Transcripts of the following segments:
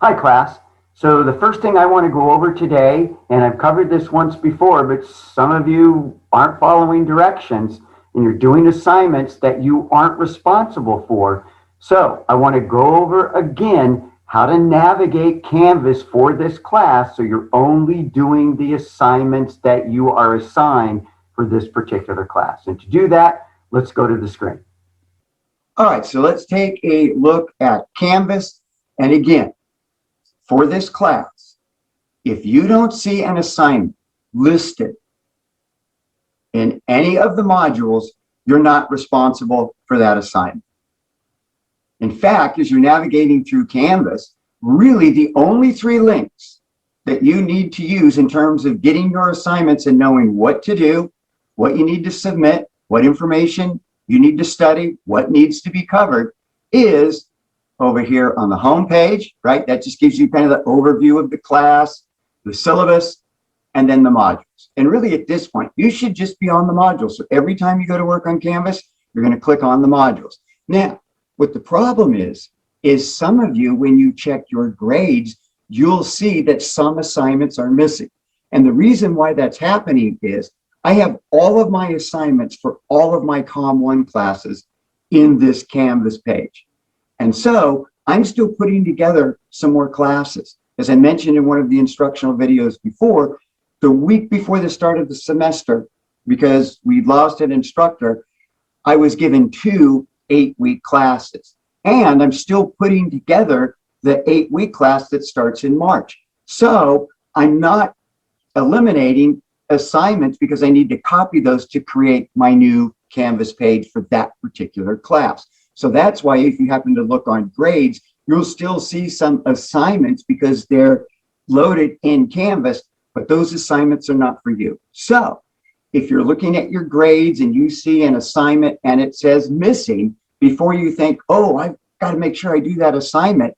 Hi class. So the first thing I want to go over today, and I've covered this once before, but some of you aren't following directions and you're doing assignments that you aren't responsible for. So I want to go over again how to navigate Canvas for this class so you're only doing the assignments that you are assigned for this particular class. And to do that, let's go to the screen. All right, so let's take a look at Canvas. And again, for this class, if you don't see an assignment listed in any of the modules, you're not responsible for that assignment. In fact, as you're navigating through Canvas, really the only three links that you need to use in terms of getting your assignments and knowing what to do, what you need to submit, what information you need to study, what needs to be covered, is over here on the home page, right? That just gives you kind of the overview of the class, the syllabus, and then the modules. And really at this point, you should just be on the modules. So every time you go to work on Canvas, you're going to click on the modules. Now, what the problem is some of you, when you check your grades, you'll see that some assignments are missing. And the reason why that's happening is I have all of my assignments for all of my Com1 classes in this Canvas page. And so I'm still putting together some more classes. As I mentioned in one of the instructional videos before, the week before the start of the semester, because we lost an instructor, I was given 2 8-week classes. And I'm still putting together the 8-week class that starts in March. So I'm not eliminating assignments because I need to copy those to create my new Canvas page for that particular class. So that's why if you happen to look on grades, you'll still see some assignments because they're loaded in Canvas, but those assignments are not for you. So if you're looking at your grades and you see an assignment and it says missing, before you think, oh, I've got to make sure I do that assignment,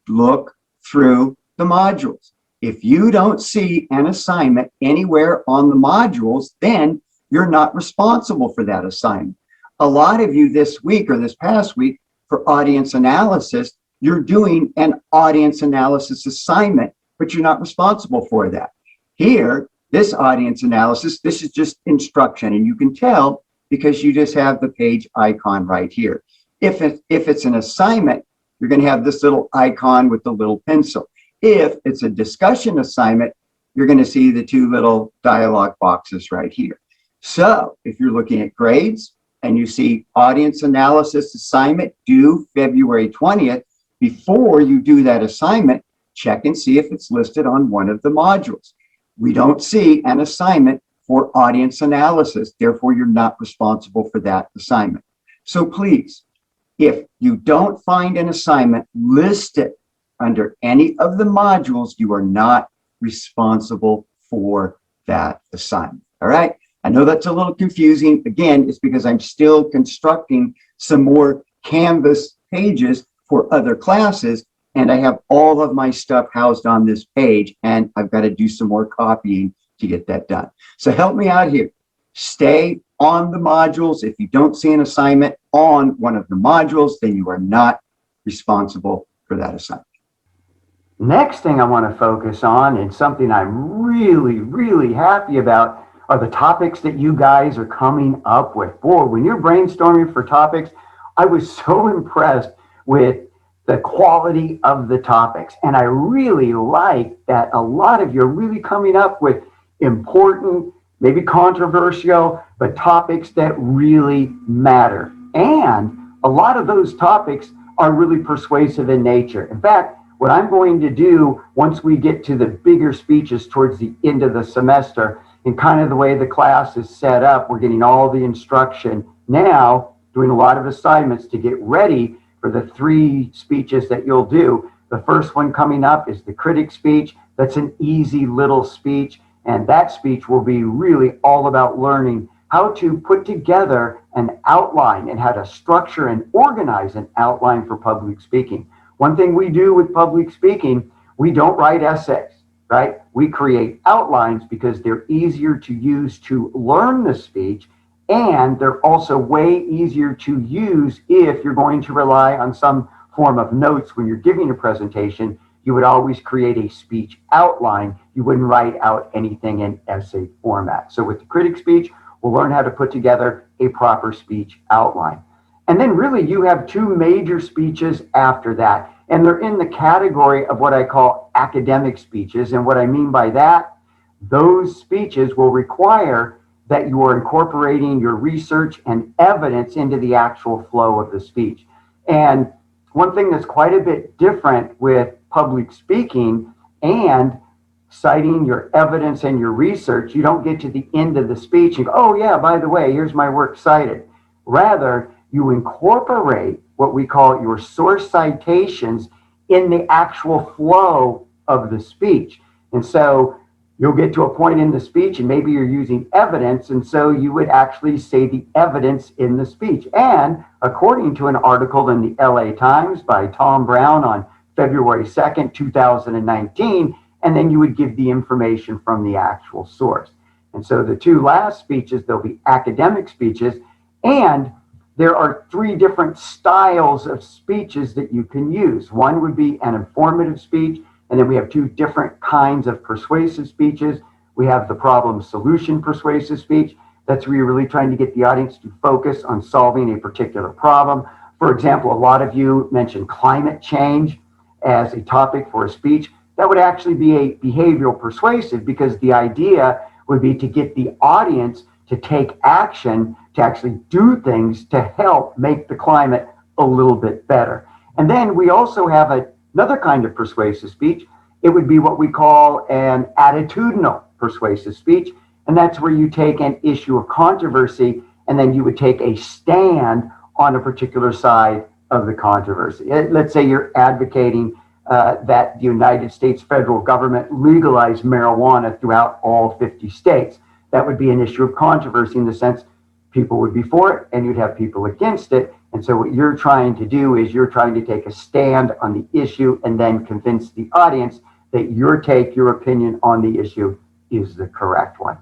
look through the modules. If you don't see an assignment anywhere on the modules, then you're not responsible for that assignment. A lot of you this week or this past week for audience analysis, you're doing an audience analysis assignment, but you're not responsible for that. Here, this audience analysis, this is just instruction, and you can tell because you just have the page icon right here. If it's an assignment, you're going to have this little icon with the little pencil. If it's a discussion assignment, you're going to see the 2 little dialog boxes right here. So if you're looking at grades and you see audience analysis assignment due February 20th, before you do that assignment, check and see if it's listed on one of the modules. We don't see an assignment for audience analysis, therefore you're not responsible for that assignment. So please, if you don't find an assignment listed under any of the modules, you are not responsible for that assignment. All right. I know that's a little confusing. Again, it's because I'm still constructing some more Canvas pages for other classes, and I have all of my stuff housed on this page, and I've got to do some more copying to get that done. So help me out here. Stay on the modules. If you don't see an assignment on one of the modules, then you are not responsible for that assignment. Next thing I want to focus on, and something I'm really happy about, are the topics that you guys are coming up with. Boy, when you're brainstorming for topics, I was so impressed with the quality of the topics. And I really like that a lot of you are really coming up with important, maybe controversial, but topics that really matter. And a lot of those topics are really persuasive in nature. In fact, what I'm going to do once we get to the bigger speeches towards the end of the semester, and kind of the way the class is set up, we're getting all the instruction now, doing a lot of assignments to get ready for the 3 speeches that you'll do. The first one coming up is the critic speech. That's an easy little speech, and that speech will be really all about learning how to put together an outline and how to structure and organize an outline for public speaking. One thing we do with public speaking, we don't write essays, right? We create outlines because they're easier to use to learn the speech, And they're also way easier to use if you're going to rely on some form of notes when you're giving a presentation. You would always create a speech outline. You wouldn't write out anything in essay format. So with the critic speech, we'll learn how to put together a proper speech outline. And then really you have two major speeches after that. And they're in the category of what I call academic speeches. And what I mean by that, those speeches will require that you are incorporating your research and evidence into the actual flow of the speech. And one thing that's quite a bit different with public speaking and citing your evidence and your research, you don't get to the end of the speech and go, oh yeah, by the way, here's my work cited. Rather, you incorporate what we call your source citations in the actual flow of the speech. And so you'll get to a point in the speech and maybe you're using evidence, and so you would actually say the evidence in the speech. And according to an article in the LA Times by Tom Brown on February 2nd, 2019, and then you would give the information from the actual source. And so the two last speeches, they'll be academic speeches, and there are three different styles of speeches that you can use. One would be an informative speech, and then we have two different kinds of persuasive speeches. We have the problem solution persuasive speech. That's where you're really trying to get the audience to focus on solving a particular problem. For example, a lot of you mentioned climate change as a topic for a speech. That would actually be a behavioral persuasive, because the idea would be to get the audience to take action, to actually do things to help make the climate a little bit better. And then we also have another kind of persuasive speech. It would be what we call an attitudinal persuasive speech. And that's where you take an issue of controversy and then you would take a stand on a particular side of the controversy. Let's say you're advocating that the United States federal government legalize marijuana throughout all 50 states. That would be an issue of controversy in the sense people would be for it and you'd have people against it. And so what you're trying to do is you're trying to take a stand on the issue and then convince the audience that your take, your opinion on the issue is the correct one.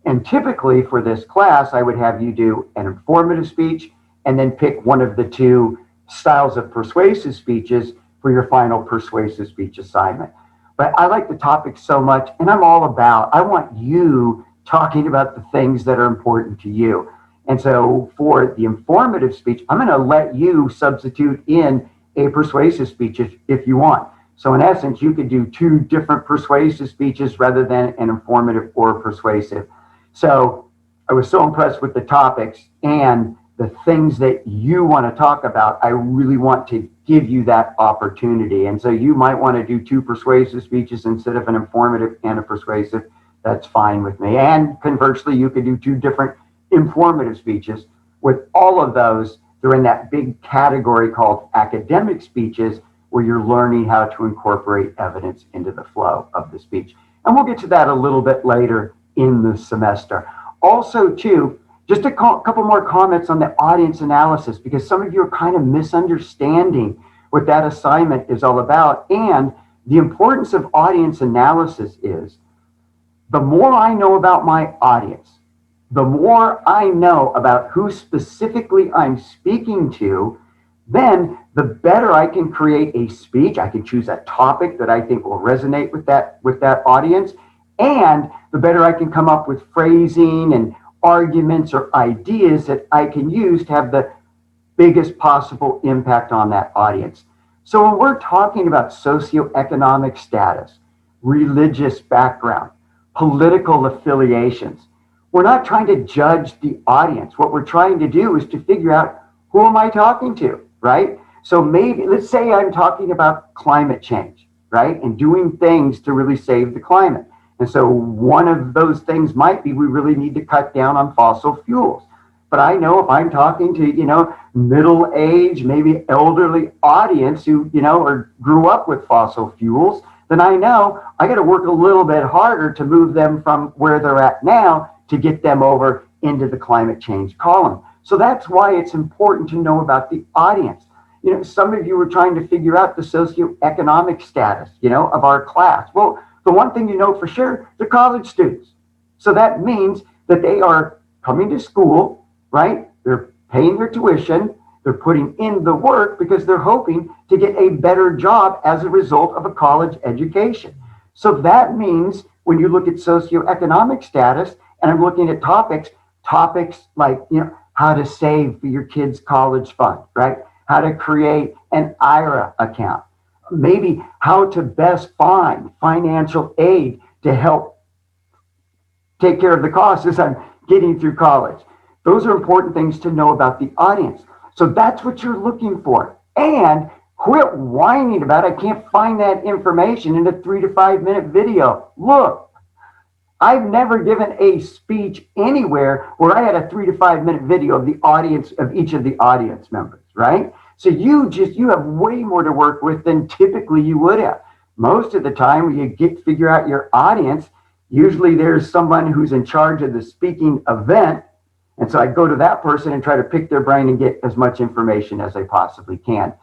And typically for this class, I would have you do an informative speech and then pick one of the two styles of persuasive speeches for your final persuasive speech assignment. But I like the topic so much, and I want you talking about the things that are important to you. And so for the informative speech, I'm going to let you substitute in a persuasive speech if you want. So in essence, you could do two different persuasive speeches rather than an informative or persuasive. So I was so impressed with the topics and the things that you want to talk about. I really want to give you that opportunity. And so you might want to do two persuasive speeches instead of an informative and a persuasive. That's fine with me. And conversely, you could do two different informative speeches. With all of those, they're in that big category called academic speeches, where you're learning how to incorporate evidence into the flow of the speech. And we'll get to that a little bit later in the semester. Also, too, just a couple more comments on the audience analysis, because some of you are kind of misunderstanding what that assignment is all about. And the importance of audience analysis is the more I know about my audience, the more I know about who specifically I'm speaking to, then the better I can create a speech. I can choose a topic that I think will resonate with that audience, and the better I can come up with phrasing and arguments or ideas that I can use to have the biggest possible impact on that audience. So when we're talking about socioeconomic status, religious background, political affiliations, we're not trying to judge the audience. What we're trying to do is to figure out, who am I talking to, right? So maybe, let's say I'm talking about climate change, right? And doing things to really save the climate. And so one of those things might be we really need to cut down on fossil fuels. But I know if I'm talking to, middle-aged, maybe elderly audience who, or grew up with fossil fuels, then I know I got to work a little bit harder to move them from where they're at now to get them over into the climate change column. So that's why it's important to know about the audience. Some of you were trying to figure out the socioeconomic status, of our class. Well, the one thing you know for sure, they're college students. So that means that they are coming to school, right? They're paying their tuition, they're putting in the work because they're hoping to get a better job as a result of a college education. So that means when you look at socioeconomic status, and I'm looking at topics like, how to save for your kid's college fund, right? How to create an IRA account, maybe how to best find financial aid to help take care of the costs as I'm getting through college. Those are important things to know about the audience. So that's what you're looking for. And quit whining about, I can't find that information in a 3 to 5 minute video. Look, I've never given a speech anywhere where I had a 3 to 5 minute video of the audience, of each of the audience members, right? So you have way more to work with than typically you would have. Most of the time when you figure out your audience, usually there's someone who's in charge of the speaking event. And so I go to that person and try to pick their brain and get as much information as I possibly can.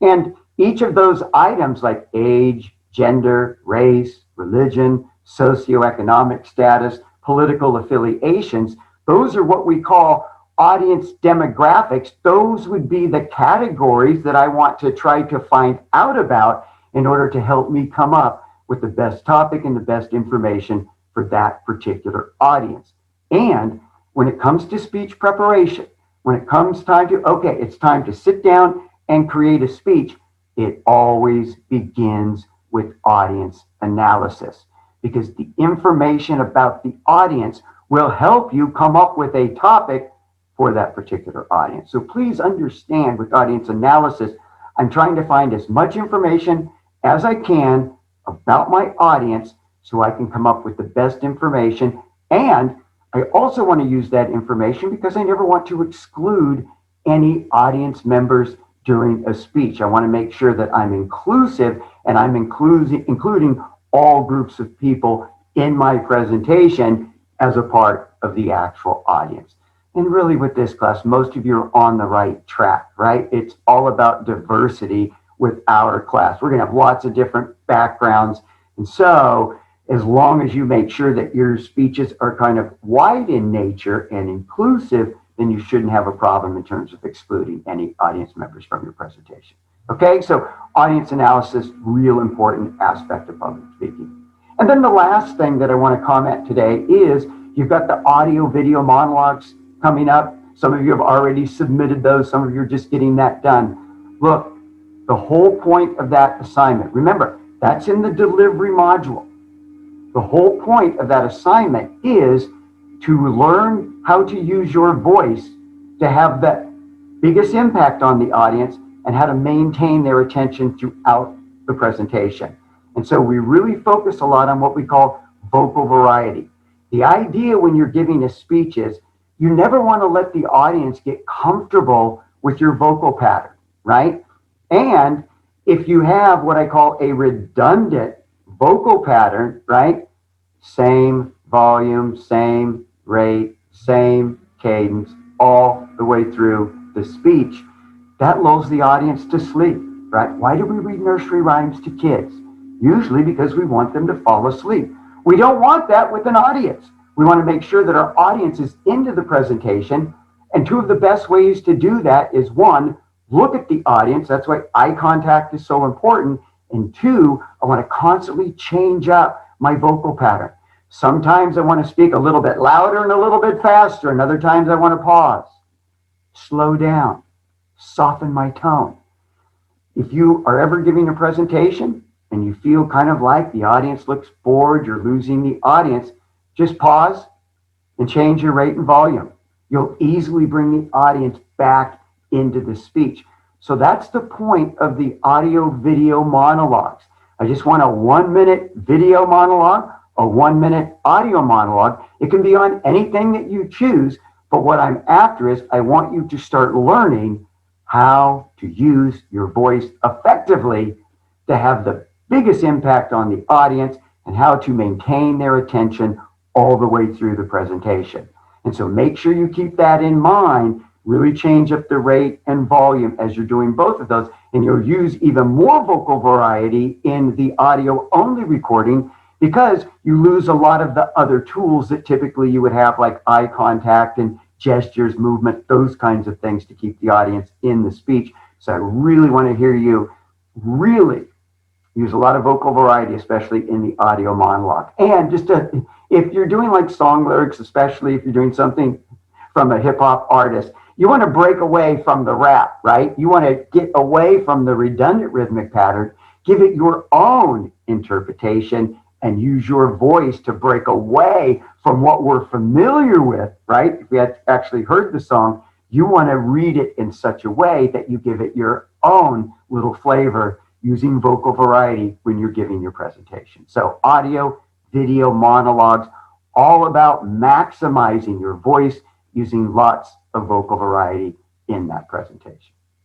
And each of those items like age, gender, race, religion, socioeconomic status, political affiliations, those are what we call audience demographics. Those would be the categories that I want to try to find out about in order to help me come up with the best topic and the best information for that particular audience. And when it comes to speech preparation, when it comes time to, okay, it's time to sit down and create a speech, it always begins with audience analysis, because the information about the audience will help you come up with a topic for that particular audience. So please understand, with audience analysis, I'm trying to find as much information as I can about my audience so I can come up with the best information. And I also want to use that information because I never want to exclude any audience members during a speech. I want to make sure that I'm inclusive and I'm including all groups of people in my presentation as a part of the actual audience. And really with this class, most of you are on the right track, right? It's all about diversity with our class. We're going to have lots of different backgrounds. And so as long as you make sure that your speeches are kind of wide in nature and inclusive, then you shouldn't have a problem in terms of excluding any audience members from your presentation. Okay, so audience analysis, real important aspect of public speaking. And then the last thing that I want to comment today is you've got the audio video monologues coming up. Some of you have already submitted those. Some of you are just getting that done. Look, the whole point of that assignment, remember, that's in the delivery module. The whole point of that assignment is to learn how to use your voice to have the biggest impact on the audience and how to maintain their attention throughout the presentation. And so we really focus a lot on what we call vocal variety. The idea when you're giving a speech is you never want to let the audience get comfortable with your vocal pattern, right? And if you have what I call a redundant vocal pattern, right? Same volume, same rate, same cadence, all the way through the speech, that lulls the audience to sleep, right? Why do we read nursery rhymes to kids? Usually because we want them to fall asleep. We don't want that with an audience. We want to make sure that our audience is into the presentation. And two of the best ways to do that is, one, look at the audience. That's why eye contact is so important. And two, I want to constantly change up my vocal pattern. Sometimes I want to speak a little bit louder and a little bit faster. And other times I want to pause, slow down, soften my tone. If you are ever giving a presentation and you feel kind of like the audience looks bored, you're losing the audience, just pause and change your rate and volume. You'll easily bring the audience back into the speech. So that's the point of the audio video monologues. I just want a 1 minute video monologue, a 1 minute audio monologue. It can be on anything that you choose, but what I'm after is I want you to start learning how to use your voice effectively to have the biggest impact on the audience and how to maintain their attention all the way through the presentation. And so make sure you keep that in mind. Really change up the rate and volume as you're doing both of those. And you'll use even more vocal variety in the audio only recording because you lose a lot of the other tools that typically you would have, like eye contact and gestures, movement, those kinds of things to keep the audience in the speech. So I really want to hear you really use a lot of vocal variety, especially in the audio monologue. And if you're doing like song lyrics, especially if you're doing something from a hip hop artist, you want to break away from the rap, right? You want to get away from the redundant rhythmic pattern, give it your own interpretation, and use your voice to break away from what we're familiar with, right? If we had actually heard the song, you want to read it in such a way that you give it your own little flavor using vocal variety when you're giving your presentation. So audio, video, monologues, all about maximizing your voice using lots of vocal variety in that presentation.